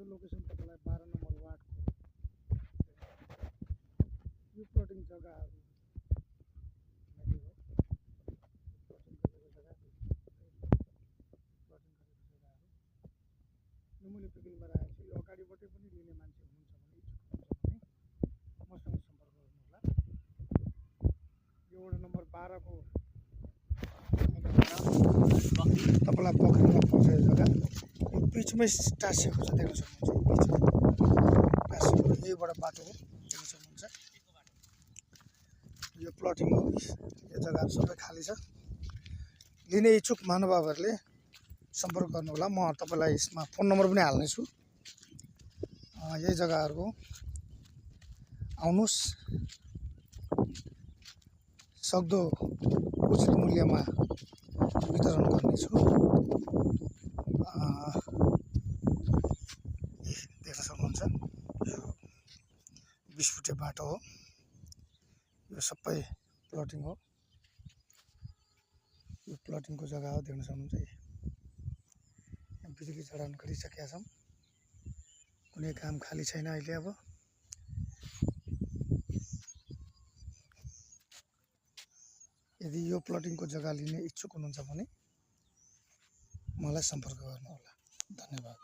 यो लोकेसन तपाईँलाई 12 नम्बर वार्डको यो प्लटिङ जग्गाहरू नदी हो। प्लटिङ गरेको जग्गा प्लटिङ गरेको जग्गाहरू यो मैले पिकिङमा राखेको छु। यो अगाडिबाटै पनि लिने मान्छे हुनुहुन्छ भने इच्छुक हुनुहुन्छ भने मसँग सम्पर्क गर्नुहोला। यो वडा नम्बर 12 को तपाईँलाई पक्रिनमा पर्छ यो जग्गा। यो बिचमै टाँसिएको छ, देख्न सक्नुहुन्छ। बिचमै टाँसिएको यहीबाट बाटो हो, देख्न सक्नुहुन्छ। यो प्लटिङ हो। यो जग्गाहरू सबै खाली छ। लिने इच्छुक महानुभावहरूले सम्पर्क गर्नुहोला। म तपाईँलाई यसमा फोन नम्बर पनि हाल्नेछु। यही जग्गाहरूको आउनुहोस्, सक्दो उचित मूल्यमा वितरण गर्नेछु। देख्न सक्नुहुन्छ यो 20 फुटे बाटो हो। यो सबै प्लटिङ हो। यो प्लटिङको जग्गा हो, देख्न सक्नुहुन्छ। बिजुली जडान गरिसकेका छौँ। कुनै काम खाली छैन अहिले। अब यदि यो प्लटिङको जग्गा लिने इच्छुक हुनुहुन्छ भने मलाई सम्पर्क गर्नुहोला। धन्यवाद।